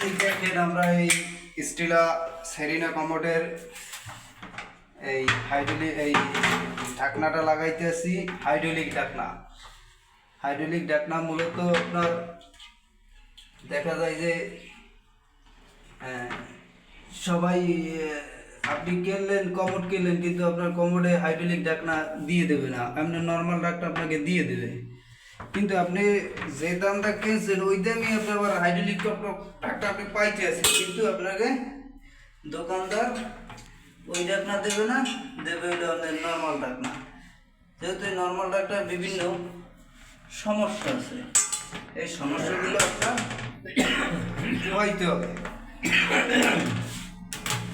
এই দেখেন আমরা এই স্টিলা সেরিনা কমোডের এই হাইড্রোলিক এই ঢাকনাটা লাগাইতেছি। হাইড্রোলিক ঢাকনা মূলত আপনার দেখা যায় যে সবাই আপনি কমোড কিনলেন কিন্তু আপনার কমোডে হাইড্রোলিক ঢাকনা দিয়ে দেবে না, এমনি নর্মাল ঢাকনা আপনাকে দিয়ে দেবে। কিন্তু আপনি যে দামটা কিনছেন ওই দামই আপনি আবার হাইড্রোলিক ঢাকনা আপনি পাইতে আছেন, কিন্তু আপনাকে দোকানদার ওই ঢাকনা দেবে না, দেবে ওইটা আপনার নর্মাল ঢাকনা। যেহেতু এই নর্মাল ঢাকনার বিভিন্ন সমস্যা আছে, এই সমস্যাগুলো আপনার হইতে হবে।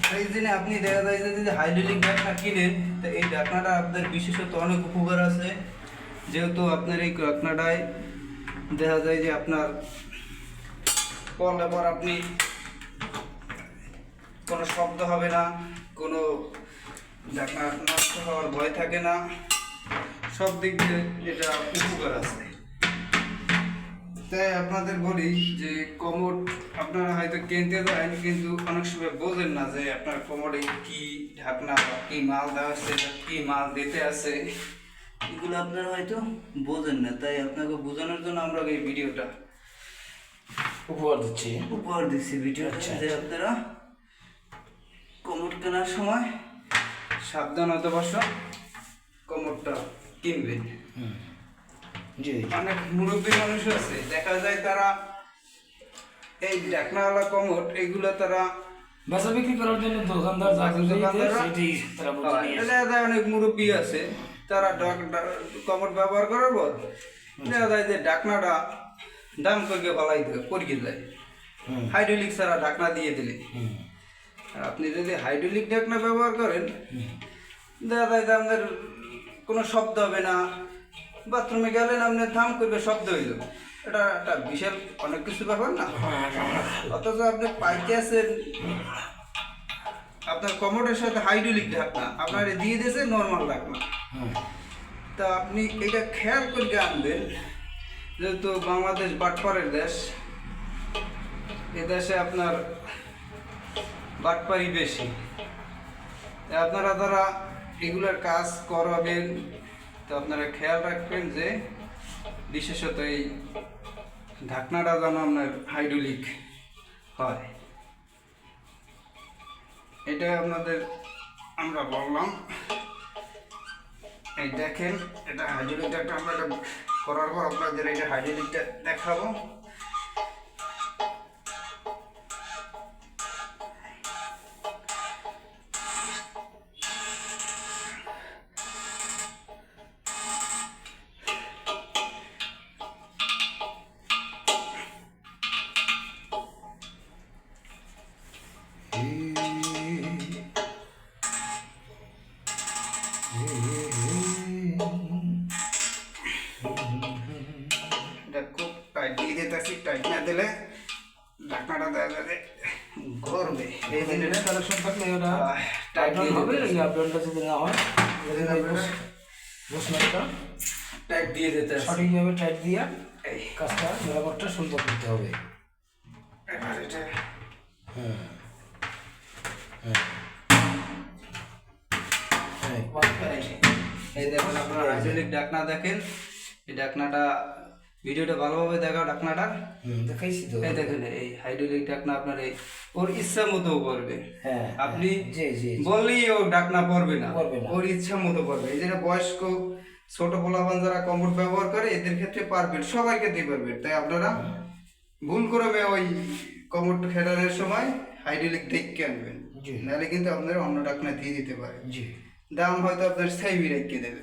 সেই দিনে আপনি দেখা যায় যে যদি হাইড্রোলিক ঢাকনা কিনেন তো এই ঢাকনাটা আপনার বিশেষত অনেক উপকার আছে। যেহেতু আপনার এই ঢাকনাটায় দেখা যায় যে আপনার পড়লে পর আপনি কোনো শব্দ হবে না, কোনো ঢাকনা নষ্ট হওয়ার ভয় থাকে না, সব দিক দিয়ে এটা উপকার আছে। তাই আপনাদের বলি যে কমোড আপনারা হয়তো কিনতে দেন কিন্তু অনেক সময় বোঝেন না যে আপনার কমোডে কি ঢাকনা বা কি মাল দেওয়া হচ্ছে, কি মাল দিতে আছে, এগুলো আপনারা হয়তো বোঝেন না। তাই আপনাকে বোঝানোর জন্য আমরা এই ভিডিওটা উপহার দিচ্ছি ভিডিওটা, যে আপনারা কমোড কেনার সময় সাবধানতা বশত কমোডটা কিনবেন। অনেক মুরব্বী মানুষ আছে দেখা যায় তারা এই ঢাকনাওয়ালা কমোড এগুলো তারা বেচা বিক্রি করার জন্য দোকানদার অনেক মুরব্বী আছে তারা কমোড ব্যবহার করার পর দেখা যায় যে ঢাকনাটা দাম করে বলাই পরিয়ে যায় হাইড্রোলিক ছাড়া ঢাকনা দিয়ে দিলে। আপনি যদি হাইড্রোলিক ঢাকনা ব্যবহার করেন দেখা যায় যে আপনার কোনো শব্দ হবে না, বাথরুমে গেলেন আপনি থাম করবে শব্দ হইল, এটা একটা বিশাল অনেক কিছু ব্যাপার না। অথচ আপনি পাইতে আছেন আপনার কমোডের সাথে হাইড্রোলিক ঢাকনা আপনার দিয়ে দিয়েছে নর্মাল ঢাকনা। তা আপনি এটা খেয়াল করে আনবেন, যেহেতু বাংলাদেশ বাটপারের দেশ, এ দেশে আপনার বাটপারি বেশি, আপনারা যারা এগুলার কাজ করাবেন তো আপনারা খেয়াল রাখবেন যে বিশেষত এই ঢাকনাটা যেন আপনার হাইড্রোলিক হয়। এটা আপনাদের আমরা বললাম। এই দেখেন এটা হাইড্রোলিক ঢাকনা, আমরা এটা করার পর আপনাদের এটা হাইড্রোলিকটা দেখাবো। খুব টাইট দিয়ে দিতেছি, টাইট না দিলে ঢাকনাটা দেখা যাবে ঘুরবে। এই দিনে কালেকশন থাকলে ওটা টাইট হবে, এই আপডেটটা যদি না হয় টাইট দিয়ে দিতে সঠিকভাবে টাইট দিয়ে এই কাজটা মেরামতটা সুন্দর করতে হবে। এবার এটা এই দেখেন আপনারা হাইড্রোলিক ঢাকনা দেখেন, এই ঢাকনাটা ভিডিওটা ভালোভাবে দেখাও ঢাকনাটা দেখাইছি তো। এই দেখেন এই হাইড্রোলিক ঢাকনা আপনার এই ওর ইচ্ছা মতো করবে, আপনি বললেই ও ঢাকনা পড়বে না, ওর ইচ্ছা মতো পড়বে। এই যেটা বয়স্ক ছোট পোলাপান যারা কমোড ব্যবহার করে এদের ক্ষেত্রে পারবেন, সবার ক্ষেত্রেই পারবেন। তাই আপনারা ভুল করবে ওই কমোড খেলানোর সময় হাইড্রোলিক দেখে আনবেন, নাহলে কিন্তু আপনারা অন্য ঢাকনা দিয়ে দিতে পারে, দাম হয়তো আপনার সেমই রেখে দেবে।